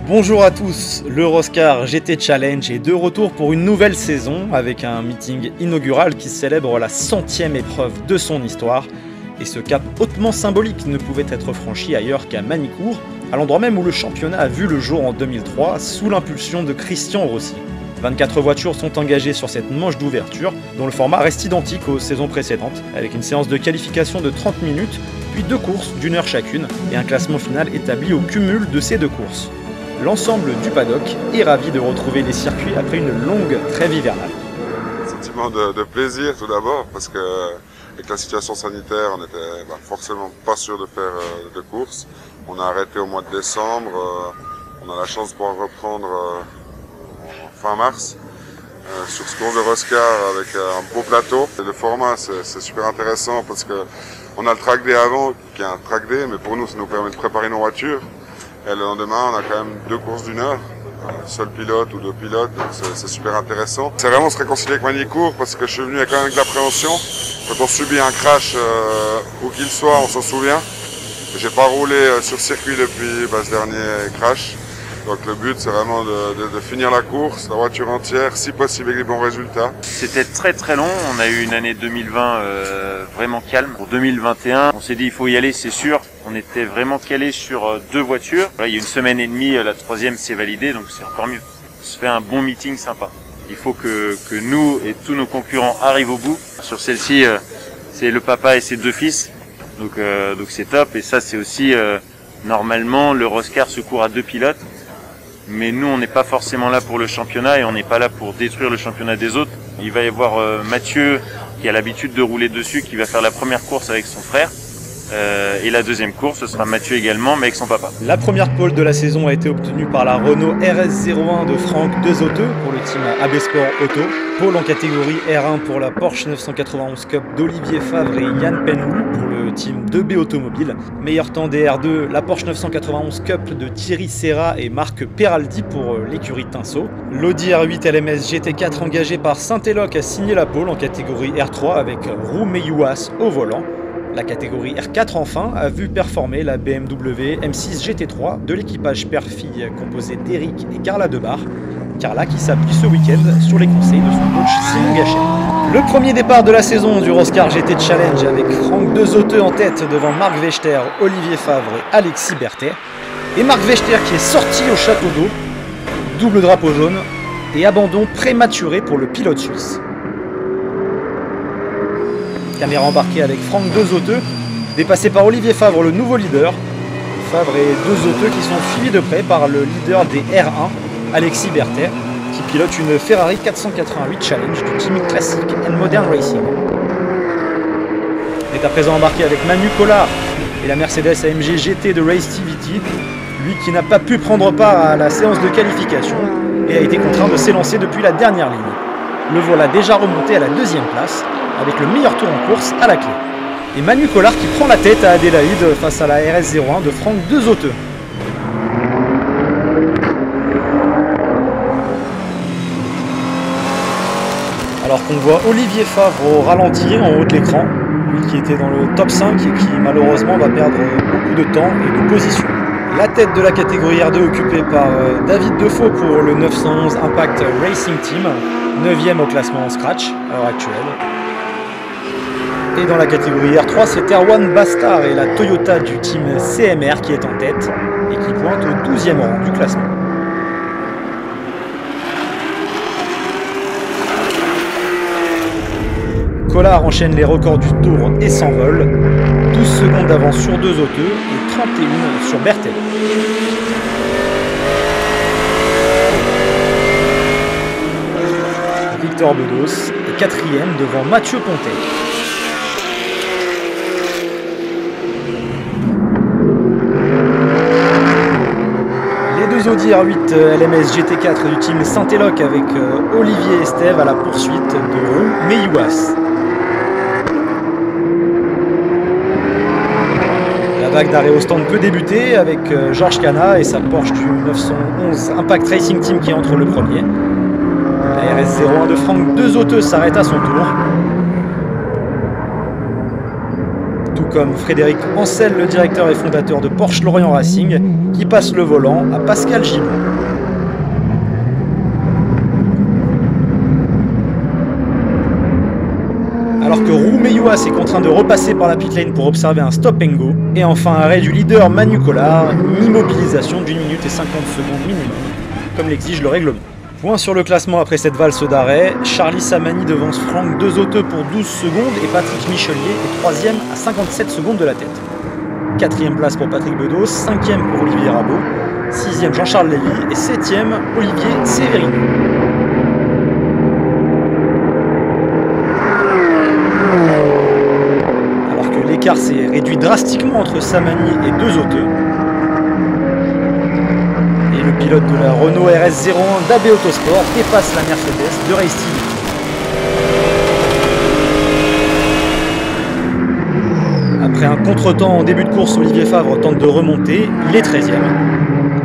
Bonjour à tous, l'Euroscar GT Challenge est de retour pour une nouvelle saison avec un meeting inaugural qui célèbre la 100e épreuve de son histoire. Et ce cap hautement symbolique ne pouvait être franchi ailleurs qu'à Magny-Cours, à l'endroit même où le championnat a vu le jour en 2003 sous l'impulsion de Christian Rossi. 24 voitures sont engagées sur cette manche d'ouverture, dont le format reste identique aux saisons précédentes, avec une séance de qualification de 30 minutes, puis 2 courses d'1 heure chacune, et un classement final établi au cumul de ces 2 courses. L'ensemble du paddock est ravi de retrouver les circuits après une longue trêve hivernale. Sentiment de plaisir tout d'abord, parce que avec la situation sanitaire, on n'était forcément pas sûr de faire de courses. On a arrêté au mois de décembre, on a la chance de pouvoir reprendre fin mars sur ce cours de Roscar avec un beau plateau. Et le format c'est super intéressant parce que on a le track day avant qui est un track day, mais pour nous ça nous permet de préparer nos voitures. Et le lendemain, on a quand même 2 courses d'1 heure, seul pilote ou 2 pilotes, donc c'est super intéressant. C'est vraiment se réconcilier avec Magny-Cours parce que je suis venu quand même avec de l'appréhension. Quand on subit un crash, où qu'il soit, on s'en souvient. J'ai pas roulé sur circuit depuis ce dernier crash. Donc le but c'est vraiment de finir la course, la voiture entière, si possible avec des bons résultats. C'était très long, on a eu une année 2020 vraiment calme. Pour 2021, on s'est dit il faut y aller, c'est sûr. On était vraiment calé sur 2 voitures. Là, il y a une semaine et demie, la 3e s'est validée, donc c'est encore mieux. On se fait un bon meeting sympa. Il faut que nous et tous nos concurrents arrivent au bout. Sur celle-ci, c'est le papa et ses 2 fils, donc c'est top. Et ça, c'est aussi normalement le Roscar se court à 2 pilotes. Mais nous, on n'est pas forcément là pour le championnat et on n'est pas là pour détruire le championnat des autres. Il va y avoir Mathieu, qui a l'habitude de rouler dessus, qui va faire la première course avec son frère. Et la deuxième course, ce sera Mathieu également, mais avec son papa. La première pole de la saison a été obtenue par la Renault RS01 de Franck Dezoteux pour le team AB Sport Auto. Pole en catégorie R1 pour la Porsche 991 Cup d'Olivier Favre et Yann Penlou pour le team 2B Automobile. Meilleur temps des R2, la Porsche 991 Cup de Thierry Serra et Marc Peraldi pour l'écurie Tinsault. L'Audi R8 LMS GT4 engagé par Saint-Éloque a signé la pole en catégorie R3 avec Roux Meyouas au volant. La catégorie R4 enfin a vu performer la BMW M6 GT3 de l'équipage père-fille composé d'Éric et Carla Debar. Carla qui s'appuie ce week-end sur les conseils de son coach Simon Gachet. Le premier départ de la saison du Roscar GT Challenge avec Franck Dezoteux en tête devant Marc Vechter, Olivier Favre et Alexis Berthet. Et Marc Vechter qui est sorti au château d'eau, double drapeau jaune et abandon prématuré pour le pilote suisse. Caméra embarquée avec Franck Dezoteux, dépassé par Olivier Favre, le nouveau leader. Favre et Dezoteux qui sont suivis de près par le leader des R1, Alexis Berthet, qui pilote une Ferrari 488 Challenge du team Classic and Modern Racing. Il est à présent embarqué avec Manu Collard et la Mercedes AMG GT de Racetivity, lui qui n'a pas pu prendre part à la séance de qualification et a été contraint de s'élancer depuis la dernière ligne. Le voilà déjà remonté à la 2e place, avec le meilleur tour en course à la clé. Et Manu Collard qui prend la tête à Adélaïde face à la RS01 de Franck Dezoteux. Alors qu'on voit Olivier Favre au ralenti en haut de l'écran, lui qui était dans le top 5 et qui malheureusement va perdre beaucoup de temps et de position. La tête de la catégorie R2 occupée par David Defoe pour le 911 Impact Racing Team, 9e au classement en scratch à l'heure actuelle. Et dans la catégorie R3, c'est Erwan Bastard et la Toyota du team CMR qui est en tête et qui pointe au 12e rang du classement. Collard enchaîne les records du tour et s'envole. 12 secondes d'avance sur Dezoteux et 31 sur Berthet. Victor Bedos est 4e devant Mathieu Pontet. Les 2 Audi R8 LMS GT4 du team Saint-Éloque avec Olivier Estève à la poursuite de Roux Meyouas. La vague d'arrêt au stand peut débuter avec Georges Cana et sa Porsche du 911 Impact Racing Team qui entre le premier. La RS01 de Franck Dezoteux s'arrête à son tour. Tout comme Frédéric Ancel, le directeur et fondateur de Porsche Lorient Racing, qui passe le volant à Pascal Gibon. Alors que Roumeillois est contraint de repasser par la pit lane pour observer un stop and go. Et enfin arrêt du leader Manu Collard, immobilisation d'1 minute et 50 secondes minimum, comme l'exige le règlement. Point sur le classement après cette valse d'arrêt. Charly Samani devance Franck Dezoteux pour 12 secondes et Patrick Michelier est 3ème à 57 secondes de la tête. 4ème place pour Patrick Bedos, 5ème pour Olivier Rabot, 6ème Jean-Charles Lévy et 7ème Olivier Séverine. Alors que l'écart s'est réduit drastiquement entre Samani et Dezoteux. Le pilote de la Renault RS01 d'AB Autosport dépasse la Mercedes de Race TV. Après un contretemps en début de course, Olivier Favre tente de remonter, il est 13ème.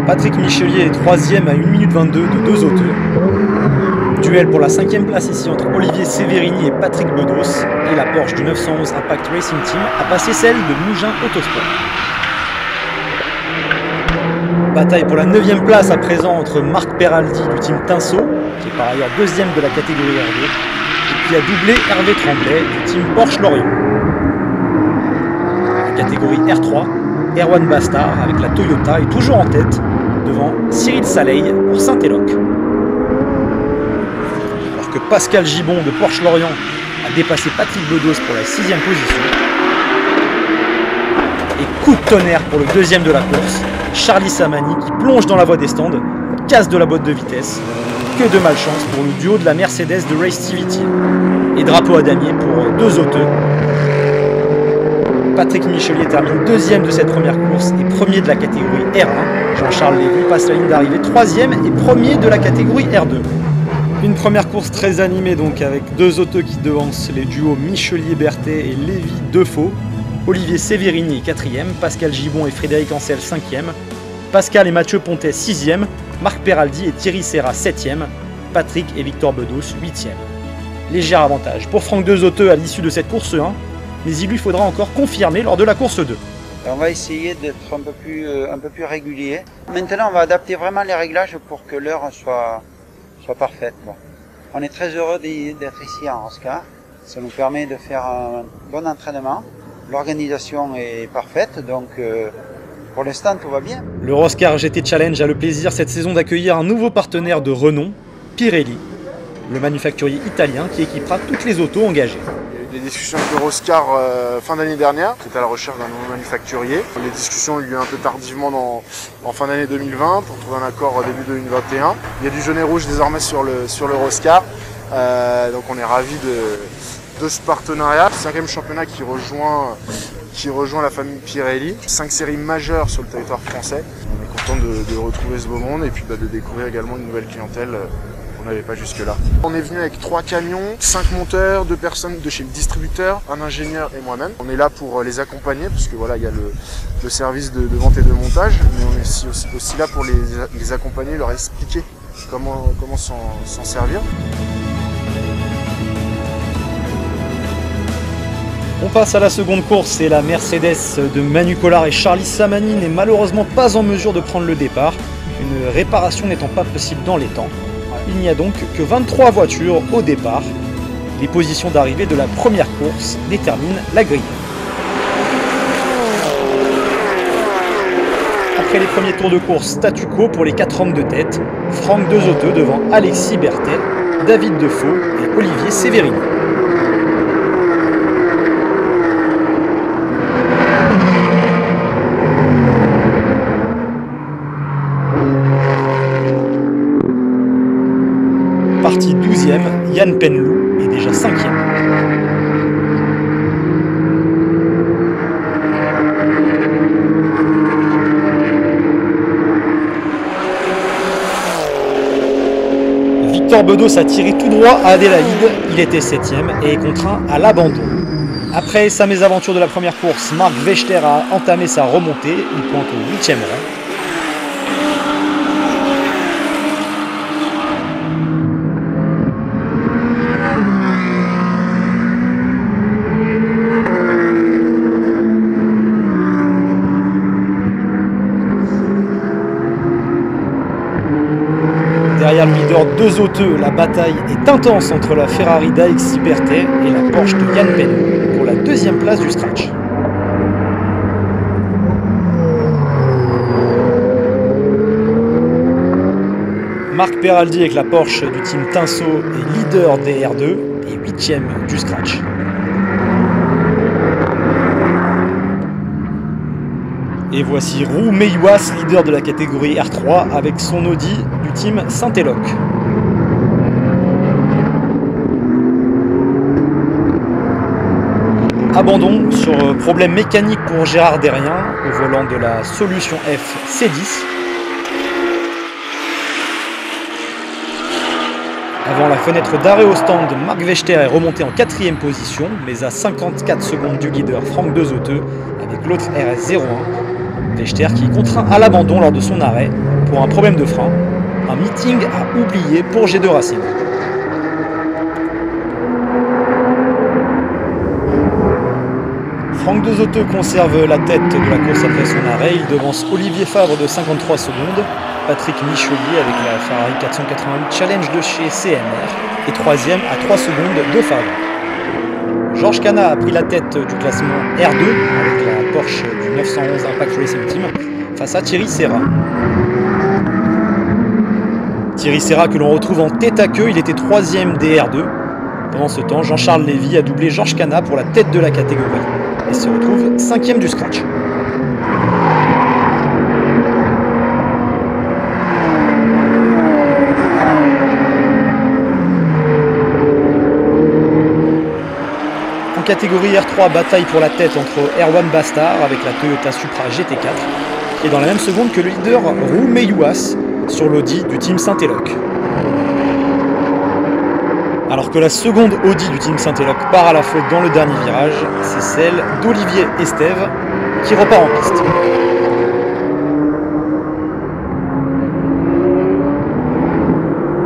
Patrick Michelier est 3ème à 1 minute 22 de Dezoteux. Duel pour la 5ème place ici entre Olivier Séverini et Patrick Bedos. Et la Porsche du 911 Impact Racing Team a passé celle de Mougin Autosport. Bataille pour la 9ème place à présent entre Marc Peraldi du team Tinso, qui est par ailleurs 2ème de la catégorie R2, et qui a doublé Hervé Tremblay du team Porsche Lorient. La catégorie R3, Erwan Bastard avec la Toyota est toujours en tête, devant Cyril Saleil pour Saint-Éloque. Alors que Pascal Gibon de Porsche Lorient a dépassé Patrick Bedos pour la 6ème position. Et coup de tonnerre pour le 2ème de la course, Charly Samani qui plonge dans la voie des stands, casse de la boîte de vitesse. Que de malchance pour le duo de la Mercedes de Race TV Team. Et drapeau à damier pour Dezoteux. Patrick Michelier termine 2ème de cette première course et 1er de la catégorie R1. Jean-Charles Lévy passe la ligne d'arrivée 3ème et 1er de la catégorie R2. Une première course très animée donc avec Dezoteux qui devance les duos Michelier-Berthet et Lévy-Defoe. Olivier Séverini est 4ème, Pascal Gibon et Frédéric Ancel 5ème, Pascal et Mathieu Pontet 6ème, Marc Peraldi et Thierry Serra 7ème, Patrick et Victor Bedos 8ème. Léger avantage pour Franck Dezoteux à l'issue de cette course 1, mais il lui faudra encore confirmer lors de la course 2. On va essayer d'être un peu plus régulier. Maintenant, on va adapter vraiment les réglages pour que l'heure soit parfaite. Bon. On est très heureux d'être ici en Oscar. Ça nous permet de faire un bon entraînement. L'organisation est parfaite, donc pour l'instant tout va bien. Le Roscar GT Challenge a le plaisir cette saison d'accueillir un nouveau partenaire de renom, Pirelli, le manufacturier italien qui équipera toutes les autos engagées. Il y a eu des discussions avec le Roscar fin d'année dernière, qui était à la recherche d'un nouveau manufacturier. Les discussions ont eu lieu un peu tardivement en fin d'année 2020 pour trouver un accord début 2021. Il y a du jaune et rouge désormais sur le Roscar, donc on est ravis de ce partenariat. 5e championnat qui rejoint la famille Pirelli. 5 séries majeures sur le territoire français. On est content de retrouver ce beau monde et puis de découvrir également une nouvelle clientèle qu'on n'avait pas jusque là. On est venu avec 3 camions, 5 monteurs, 2 personnes de chez le distributeur, un ingénieur et moi-même. On est là pour les accompagner parce que voilà, il y a le service de vente et de montage, mais on est aussi là pour les accompagner, leur expliquer comment s'en servir. On passe à la seconde course et la Mercedes de Manu Collard et Charly Samani n'est malheureusement pas en mesure de prendre le départ, une réparation n'étant pas possible dans les temps. Il n'y a donc que 23 voitures au départ. Les positions d'arrivée de la première course déterminent la grille. Après les premiers tours de course, statu quo pour les 4 hommes de tête, Franck Dezoteux devant Alexis Berthet, David Defoe et Olivier Séverini. Parti 12e, Yann Penlou est déjà 5e. Victor Bedos a tiré tout droit à Adélaïde, il était 7e et est contraint à l'abandon. Après sa mésaventure de la première course, Marc Vechter a entamé sa remontée, il pointe au 8e rang. leader deux auteux, la bataille est intense entre la Ferrari d'Alexis Berthet et la Porsche de Yann Penn pour la deuxième place du scratch. Marc Peraldi avec la Porsche du team Tinso est leader des R2 et 8e du scratch. Et voici Roux Meyouas, leader de la catégorie R3 avec son Audi du team Saint-Éloc. Abandon sur problème mécanique pour Gérard Derrien au volant de la Solution F C10. Avant la fenêtre d'arrêt au stand, Marc Vechter est remonté en 4e position, mais à 54 secondes du leader Franck Dezoteux avec l'autre RS01. Vechter qui est contraint à l'abandon lors de son arrêt pour un problème de frein. Un meeting à oublier pour G2 Racing. Franck Dezoteux conserve la tête de la course après son arrêt. Il devance Olivier Favre de 53 secondes. Patrick Michelier avec la Ferrari 488 Challenge de chez CMR et 3e à 3 secondes de Favre. Georges Cana a pris la tête du classement R2 avec la Porsche du 911 Impact Racing Team face à Thierry Serra. Thierry Serra que l'on retrouve en tête à queue, il était 3e des R2. Pendant ce temps, Jean-Charles Lévy a doublé Georges Cana pour la tête de la catégorie et se retrouve 5e du scratch. Catégorie R3, bataille pour la tête entre Erwan Bastard avec la Toyota Supra GT4 et dans la même seconde que le leader Roux Meyouas sur l'Audi du team Saint-Éloc. Alors que la seconde Audi du team Saint-Éloc part à la faute dans le dernier virage, c'est celle d'Olivier Estève qui repart en piste.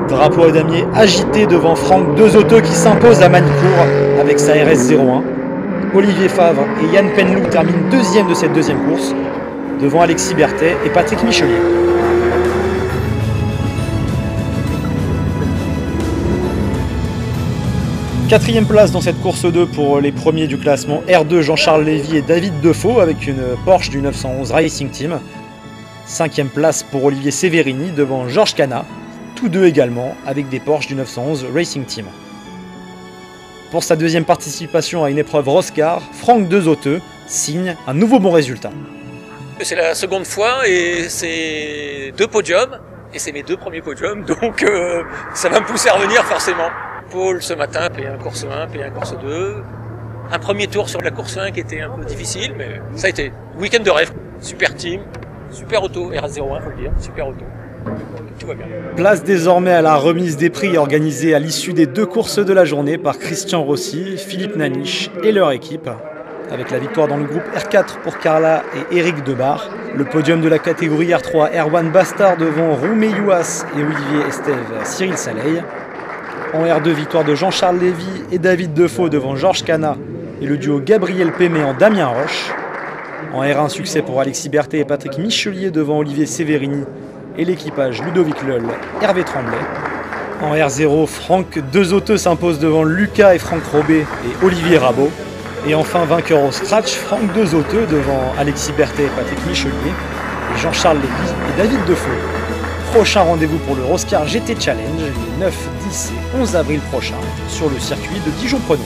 Drapeau à damier agité devant Franck Dezoteux qui s'impose à Manicourt avec sa RS01. Olivier Favre et Yann Penlou terminent 2e de cette deuxième course devant Alexis Berthet et Patrick Michelier. Quatrième place dans cette course 2 pour les premiers du classement R2 Jean-Charles Lévy et David Defoe avec une Porsche du 911 Racing Team. 5e place pour Olivier Severini devant Georges Cana, tous deux également avec des Porsche du 911 Racing Team. Pour sa deuxième participation à une épreuve Roscar, Franck Dezoteux signe un nouveau bon résultat. C'est la seconde fois et c'est 2 podiums, et c'est mes 2 premiers podiums, donc ça va me pousser à revenir forcément. Pôle ce matin, P1 course 1, P1 course 2. Un premier tour sur la course 1 qui était un peu difficile, mais ça a été week-end de rêve. Super team, super auto, RS01 faut le dire, super auto. Tout va bien. Place désormais à la remise des prix organisée à l'issue des 2 courses de la journée par Christian Rossi, Philippe Naniche et leur équipe. Avec la victoire dans le groupe R4 pour Carla et Eric Debar. Le podium de la catégorie R3, Erwan Bastard devant Roux Meyouas et Olivier Estève, Cyril Saleil. En R2, victoire de Jean-Charles Lévy et David Defoe devant Georges Cana et le duo Gabriel Pémé en Damien Roche. En R1, succès pour Alexis Berthet et Patrick Michelier devant Olivier Severini et l'équipage Ludovic Loll, Hervé Tremblay. En R0, Franck Dezoteux s'impose devant Lucas et Franck Robet et Olivier Rabot. Et enfin, vainqueur au scratch, Franck Dezoteux devant Alexis Berthet et Patrick Michelier et Jean-Charles Lévy et David Defoe. Prochain rendez-vous pour le Roscar GT Challenge les 9, 10 et 11 avril prochains sur le circuit de Dijon-Prenois.